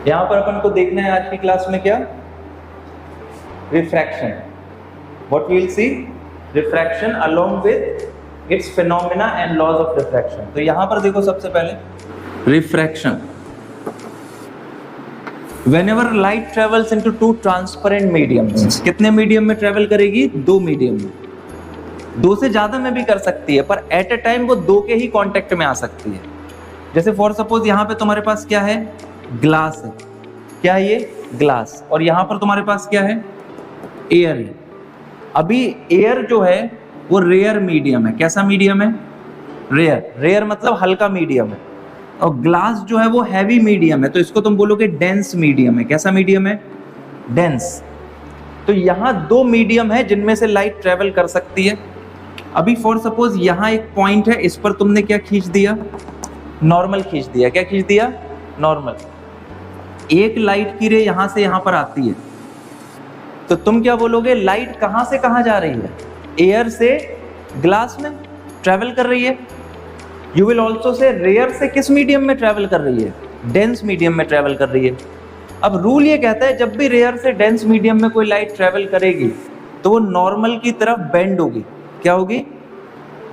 यहां पर अपन को देखना है आज की क्लास में क्या, refraction. What we will see, refraction along with its phenomena and laws of refraction. तो यहां पर देखो सबसे पहले refraction, whenever light travels into two transparent mediums, कितने मीडियम में ट्रेवल करेगी, दो मीडियम में। दो से ज्यादा में भी कर सकती है, पर एट अ टाइम वो दो के ही कांटेक्ट में आ सकती है। जैसे फॉर सपोज यहाँ पे तुम्हारे पास क्या है, ग्लास है, क्या है ये, ग्लास, और यहाँ पर तुम्हारे पास क्या है, एयर है। अभी एयर जो है वो रेयर मीडियम है। कैसा मीडियम है, रेयर। रेयर मतलब हल्का मीडियम है। और ग्लास जो है वो हैवी मीडियम है, तो इसको तुम बोलोगे डेंस मीडियम है। कैसा मीडियम है, डेंस। तो यहाँ दो मीडियम है जिनमें से लाइट ट्रेवल कर सकती है। अभी फॉर सपोज यहाँ एक पॉइंट है, इस पर तुमने क्या खींच दिया, नॉर्मल खींच दिया। क्या खींच दिया, नॉर्मल। एक लाइट की रे यहाँ से यहाँ पर आती है, तो तुम क्या बोलोगे, लाइट कहाँ से कहाँ जा रही है, एयर से ग्लास में ट्रेवल कर रही है। You will also see rare से किस मीडियम में ट्रेवल कर रही है, डेंस मीडियम में ट्रेवल कर रही है। अब रूल ये कहता है जब भी रेयर से डेंस मीडियम में कोई लाइट ट्रेवल करेगी तो वो नॉर्मल की तरफ बेंड होगी। क्या होगी,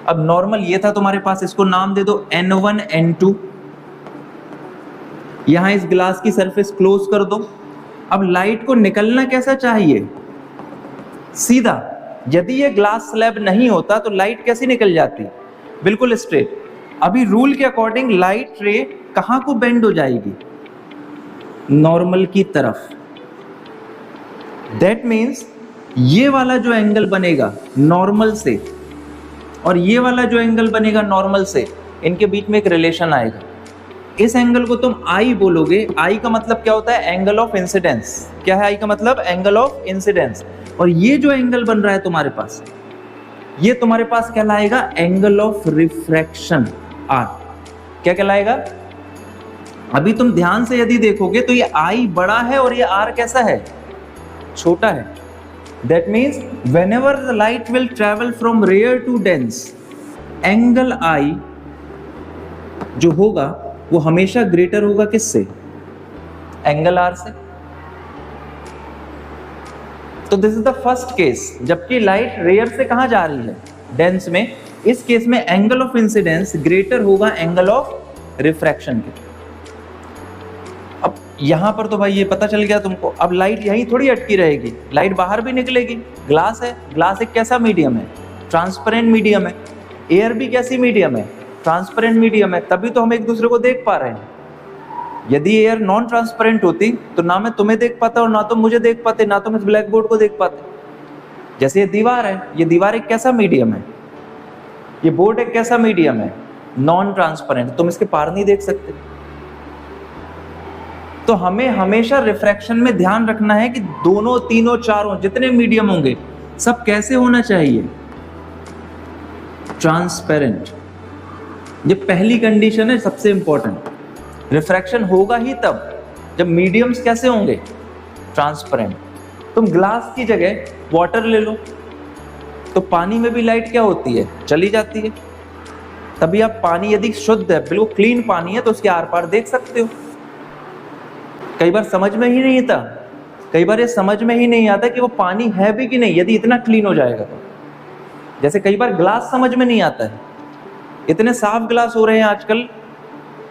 अब नॉर्मल ये था तुम्हारे पास, इसको नाम दे दो N1 N2। यहां इस ग्लास की सरफेस क्लोज कर दो। अब लाइट को निकलना कैसा चाहिए, सीधा। यदि ये ग्लास स्लैब नहीं होता तो लाइट कैसी निकल जाती, बिल्कुल स्ट्रेट। अभी रूल के अकॉर्डिंग लाइट रे कहां को बेंड हो जाएगी, नॉर्मल की तरफ। दैट मीन्स ये वाला जो एंगल बनेगा नॉर्मल से और ये वाला जो एंगल बनेगा नॉर्मल से, इनके बीच में एक रिलेशन आएगा। इस एंगल को तुम आई बोलोगे। आई का मतलब क्या होता है, एंगल ऑफ इंसिडेंस। क्या है आई का मतलब, एंगल ऑफ इंसिडेंस। और ये जो एंगल बन रहा है तुम्हारे पास, ये तुम्हारे पास कहलाएगा एंगल ऑफ रिफ्रैक्शन, आर। क्या कहलाएगा, अभी तुम ध्यान से यदि देखोगे तो ये आई बड़ा है और ये आर कैसा है, छोटा है। That means whenever the light will travel from rare to dense, angle आई जो होगा वो हमेशा ग्रेटर होगा किससे, एंगल आर से। तो this is the first case, जबकि लाइट रेयर से कहां जा रही है, डेंस में। इस केस में एंगल ऑफ इंसिडेंस ग्रेटर होगा एंगल ऑफ रिफ्रैक्शन के। अब यहां पर तो भाई ये पता चल गया तुमको। अब लाइट यहीं थोड़ी अटकी रहेगी, लाइट बाहर भी निकलेगी। ग्लास है, ग्लास एक कैसा मीडियम है, ट्रांसपेरेंट मीडियम है। एयर भी कैसी मीडियम है, ट्रांसपेरेंट मीडियम है, तभी तो हम एक दूसरे को देख पा रहे हैं। यदि एयर नॉन ट्रांसपेरेंट होती तो ना मैं तुम्हें देख पाता और ना तुम मुझे देख पाते, ना तुम इस ब्लैक बोर्ड को देख पाते। जैसे ये दीवार है, ये दीवार एक कैसा मीडियम है, ये बोर्ड एक कैसा मीडियम है, नॉन ट्रांसपेरेंट, तुम इसके पार नहीं देख सकते। तो हमें हमेशा रिफ्रैक्शन में ध्यान रखना है कि दोनों, तीनों, चारों जितने मीडियम होंगे सब कैसे होना चाहिए, ट्रांसपेरेंट। ये पहली कंडीशन है, सबसे इंपॉर्टेंट। रिफ्रैक्शन होगा ही तब जब मीडियम्स कैसे होंगे, ट्रांसपेरेंट। तुम ग्लास की जगह वाटर ले लो तो पानी में भी लाइट क्या होती है, चली जाती है। तभी आप पानी यदि शुद्ध है, बिल्कुल क्लीन पानी है, तो उसके आर पार देख सकते हो। कई बार समझ में ही नहीं आता, कई बार ये समझ में ही नहीं आता कि वो पानी है भी कि नहीं, यदि इतना क्लीन हो जाएगा तो। जैसे कई बार ग्लास समझ में नहीं आता है, इतने साफ ग्लास हो रहे हैं आजकल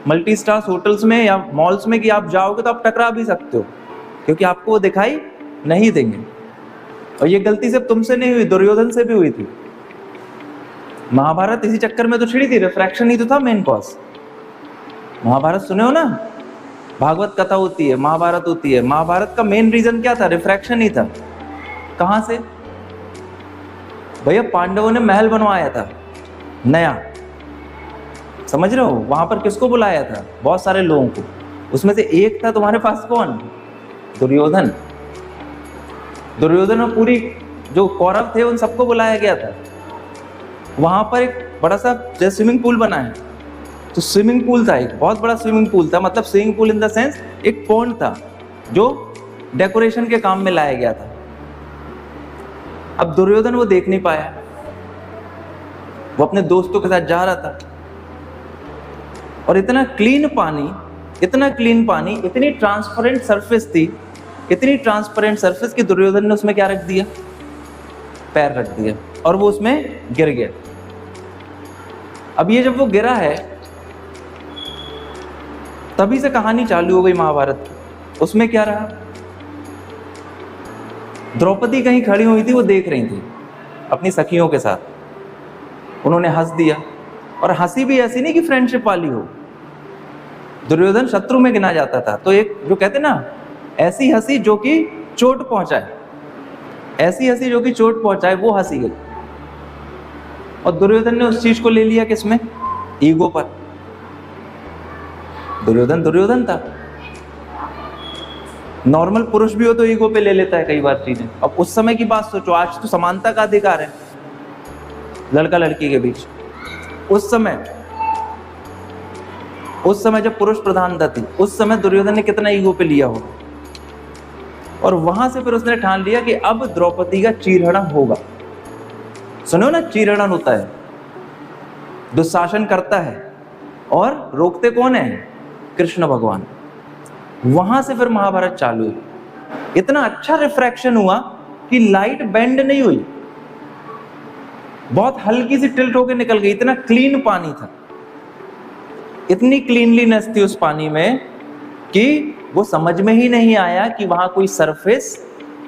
मल्टी स्टार होटल्स में या मॉल्स में कि आप जाओगे तो आप टकरा भी सकते हो, क्योंकि आपको वो दिखाई नहीं देंगे। और ये गलती सिर्फ तुमसे नहीं हुई, दुर्योधन से भी हुई थी। महाभारत इसी चक्कर में तो छिड़ी थी, रिफ्रैक्शन ही तो था मेन कॉज। महाभारत सुने हो ना, भागवत कथा होती है, महाभारत होती है। महाभारत का मेन रीजन क्या था, रिफ्रैक्शन ही था। कहां से, भैया पांडवों ने महल बनवाया था नया, समझ रहे हो, वहां पर किसको बुलाया था, बहुत सारे लोगों को। उसमें से एक था तुम्हारे पास कौन, दुर्योधन। दुर्योधन और पूरी जो कौरव थे उन सबको बुलाया गया था। वहां पर एक बड़ा सा जैसे स्विमिंग पूल बना है, तो स्विमिंग पूल था, एक बहुत बड़ा स्विमिंग पूल था। मतलब swimming pool in the sense एक पॉन्ड था जो डेकोरेशन के काम में लाया गया था। अब दुर्योधन वो देख नहीं पाया, वो अपने दोस्तों के साथ जा रहा था और इतना क्लीन पानी इतना क्लीन पानी, इतनी ट्रांसपेरेंट सरफेस थी, इतनी ट्रांसपेरेंट सरफेस कि दुर्योधन ने उसमें क्या रख दिया, पैर रख दिया और वो उसमें गिर गया। अब ये जब वो गिरा है तभी से कहानी चालू हो गई महाभारत। उसमें क्या रहा, द्रौपदी कहीं खड़ी हुई थी, वो देख रही थी अपनी सखियों के साथ, उन्होंने हंस दिया, और हंसी भी ऐसी नहीं कि फ्रेंडशिप वाली हो, दुर्योधन शत्रु में गिना जाता था, तो एक जो कहते ना ऐसी हंसी जो कि चोट पहुंचाए, ऐसी हंसी जो कि चोट पहुंचाए, वो हंसी गई। और दुर्योधन ने उस चीज को ले लिया किसमें, ईगो पर। दुर्योधन दुर्योधन था, नॉर्मल पुरुष भी हो तो ईगो पे ले लेता है कई बार चीजें। अब उस समय की बात सोचो, आज तो समानता का अधिकार है लड़का लड़की के बीच। उस समय जब पुरुष प्रधानता थी, उस समय दुर्योधन ने कितना ईगो पे लिया होगा, और वहां से फिर उसने ठान लिया कि अब द्रौपदी का चीरहरण होगा। सुनो ना, चीरहरण होता है, दुशासन करता है और रोकते कौन है, कृष्ण भगवान। वहां से फिर महाभारत चालू हुई। इतना अच्छा रिफ्रैक्शन हुआ कि लाइट बेंड नहीं हुई, बहुत हल्की सी टिल्ट होकर निकल गई। इतना क्लीन पानी था, इतनी क्लीनलीनेस थी उस पानी में कि वो समझ में ही नहीं आया कि वहां कोई सरफेस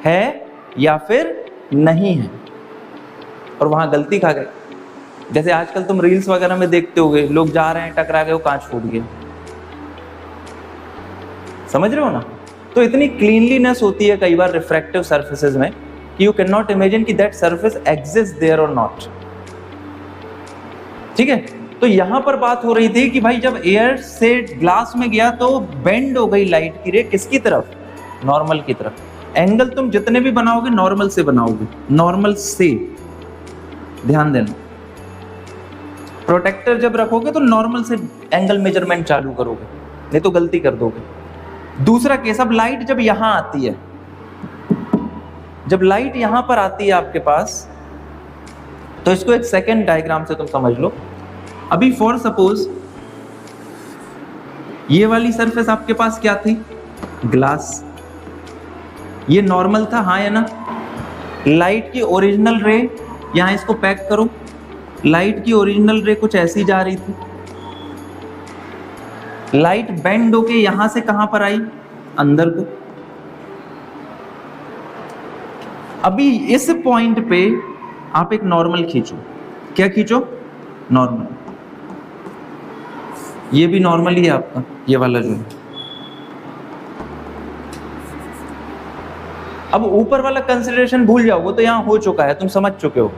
है या फिर नहीं है, और वहां गलती खा गए। जैसे आजकल तुम रील्स वगैरह में देखते होगे, लोग जा रहे हैं, टकरा गए, वो कांच फूट गया, समझ रहे हो ना। तो इतनी क्लीनलीनेस होती है कई बार रिफ्रैक्टिव सरफेसेस में कि यू कैन नॉट इमेजिन कि दैट सरफेस एग्जिस्ट देयर और नॉट। ठीक है, तो यहां पर बात हो रही थी कि भाई जब एयर से ग्लास में गया तो बेंड हो गई लाइट की रे, किसकी तरफ, नॉर्मल की तरफ। एंगल तुम जितने भी बनाओगे नॉर्मल से बनाओगे, नॉर्मल से, ध्यान देना। प्रोटेक्टर जब रखोगे तो नॉर्मल से एंगल मेजरमेंट चालू करोगे, नहीं तो गलती कर दोगे। दूसरा केस, अब लाइट जब यहां आती है, जब लाइट यहां पर आती है आपके पास, तो इसको एक सेकेंड डायग्राम से तुम समझ लो। अभी फॉर सपोज ये वाली सरफेस आपके पास क्या थी, ग्लास, ये नॉर्मल था, हाँ या ना। लाइट की ओरिजिनल रे, यहां इसको पैक करो, लाइट की ओरिजिनल रे कुछ ऐसी जा रही थी, लाइट बेंड होके यहां से कहां पर आई, अंदर को। अभी इस पॉइंट पे आप एक नॉर्मल खींचो, क्या खींचो, नॉर्मल। ये भी नॉर्मल ही है आपका, ये वाला जो है। अब ऊपर वाला कंसिडरेशन भूल जाओ, वो तो यहां हो चुका है, तुम समझ चुके हो।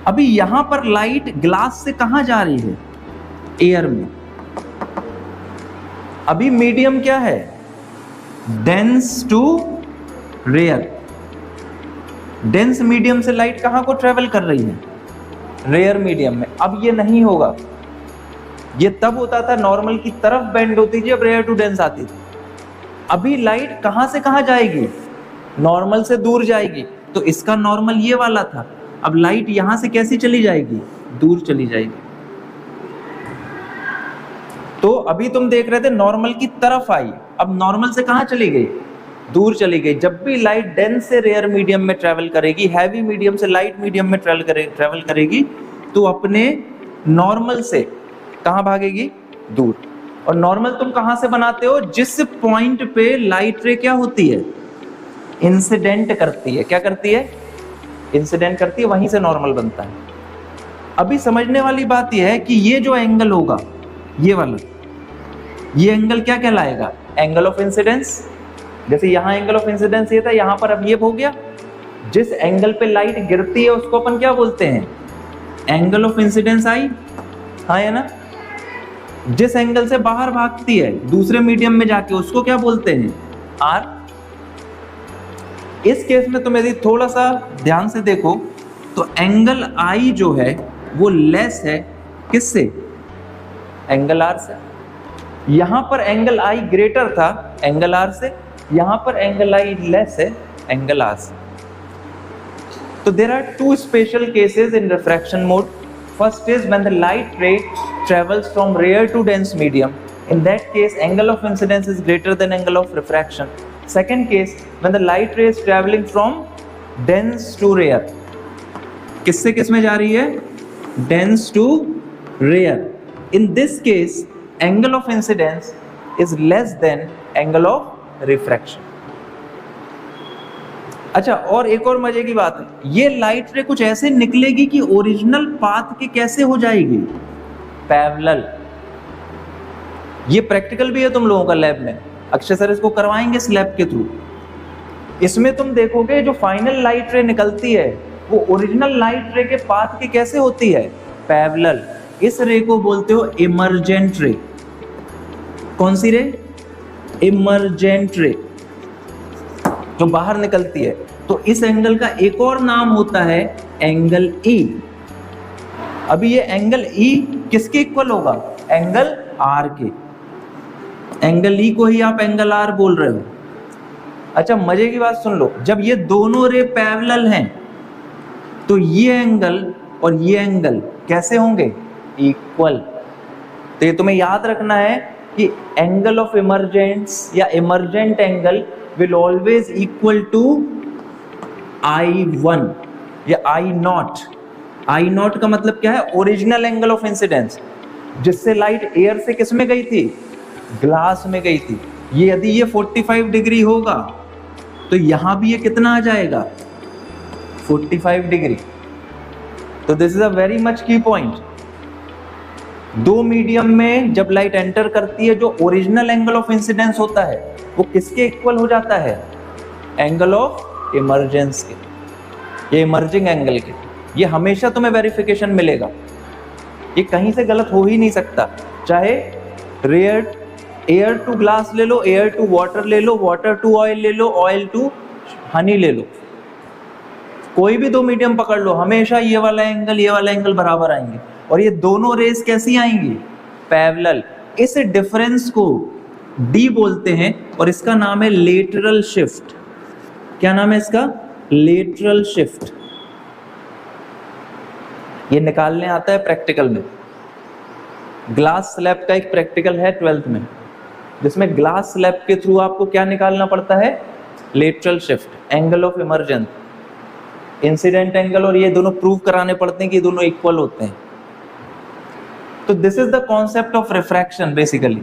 अभी यहां पर लाइट ग्लास से कहां जा रही है, एयर में। अभी मीडियम क्या है, dense to rare. Dense medium से लाइट कहां को ट्रेवल कर रही है, रेयर मीडियम में। अब ये नहीं होगा, ये तब होता था नॉर्मल की तरफ बेंड होती थी, अब रेयर टू डेंस आती थी। अभी लाइट कहां से कहां जाएगी, नॉर्मल से दूर जाएगी, तो इसका नॉर्मल ये वाला था। अब लाइट यहां से कैसी चली जाएगी, दूर चली जाएगी। तो अभी तुम देख रहे थे नॉर्मल की तरफ आई, अब नॉर्मल से कहां चली गई, दूर चली गई। जब भी लाइट डेंस से रेयर मीडियम में ट्रेवल करेगी, हैवी मीडियम से लाइट मीडियम में ट्रेवल करेगी, तो अपने नॉर्मल से कहां भागेगी, दूर। और नॉर्मल तुम कहां से बनाते हो, जिस पॉइंट पे लाइट रे क्या होती है, इंसिडेंट करती है। क्या करती है, इंसिडेंट करती है, वहीं से नॉर्मल बनता है। अभी समझने वाली बात यह है कि ये जो एंगल होगा, ये वाला, ये एंगल क्या कहलाएगा, एंगल ऑफ इंसिडेंस। जैसे यहां एंगल ऑफ इंसिडेंस ये था, यहां पर अब ये हो गया। जिस एंगल पे लाइट गिरती है उसको अपन क्या बोलते हैं, एंगल ऑफ इंसिडेंस आई, हाँ या ना। जिस एंगल से बाहर भागती है दूसरे मीडियम में जाके, उसको क्या बोलते हैं, आर। इस केस में तुम यदि थोड़ा सा ध्यान से देखो तो एंगल आई जो है वो लेस है किससे, एंगल आर से। यहां पर एंगल आई ग्रेटर था एंगल आर से, यहां पर एंगल आई लेस है एंगल आर से। तो there are two special cases in refraction mode. First is when the light ray travels from rare to dense medium. In that case, angle of incidence is greater than angle of refraction. Second case, when the light ray is traveling from dense to rare. किससे किस में जा रही है? Dense to rare. In this case, angle of incidence is less than angle of refraction. अच्छा, और एक और मजे की बात है, ये लाइट रे कुछ ऐसे निकलेगी कि ओरिजिनल पाथ के कैसे हो जाएगी? पैरेलल। ये प्रैक्टिकल भी है तुम लोगों का लैब में, अक्षय सर इसको करवाएंगे स्लैब के थ्रू। इसमें तुम देखोगे जो फाइनल लाइट रे निकलती है वो ओरिजिनल लाइट रे के पाथ के कैसे होती है? पैरेलल। इस रे को बोलते हो इमर्जेंट रे। कौन सी रे? इमर्जेंट रे, जो बाहर निकलती है। तो इस एंगल का एक और नाम होता है एंगल ई। अभी ये एंगल ई किसके इक्वल होगा? एंगल आर के। एंगल ई को ही आप एंगल आर बोल रहे हो। अच्छा, मजे की बात सुन लो, जब ये दोनों रे पैरेलल हैं तो ये एंगल और ये एंगल कैसे होंगे? इक्वल। तो ये तुम्हें याद रखना है कि एंगल ऑफ इमर्जेंस या emergent angle will always equal to I1 या I0। I0 का मतलब क्या है? ओरिजिनल एंगल ऑफ इंसिडेंस, जिससे लाइट एयर से किस में गई थी? ग्लास में गई थी। ये यदि ये 45 डिग्री होगा तो यहां भी ये कितना आ जाएगा? 45 डिग्री। तो this is a very much की पॉइंट। दो मीडियम में जब लाइट एंटर करती है, जो ओरिजिनल एंगल ऑफ इंसिडेंस होता है वो किसके इक्वल हो जाता है? एंगल ऑफ इमर्जेंस के, ये इमर्जिंग एंगल के। ये हमेशा तुम्हें वेरिफिकेशन मिलेगा, ये कहीं से गलत हो ही नहीं सकता। चाहे रेयर एयर टू ग्लास ले लो, एयर टू वाटर ले लो, वाटर टू ऑयल ले लो, ऑयल टू हनी ले लो, कोई भी दो मीडियम पकड़ लो, हमेशा ये वाला एंगल बराबर आएंगे। और ये दोनों रेस कैसी आएंगी? पैरेलल। इस डिफरेंस को डी बोलते हैं और इसका नाम है लेटरल शिफ्ट। क्या नाम है इसका? Lateral shift. ये निकालने आता है प्रैक्टिकल में। ग्लास स्लैब का एक प्रैक्टिकल है 12th में, जिसमें ग्लास स्लैब के थ्रू आपको क्या निकालना पड़ता है? Lateral shift, angle of emergence, incident angle, और ये दोनों प्रूव कराने पड़ते हैं कि दोनों इक्वल होते हैं। तो this is the concept of refraction basically.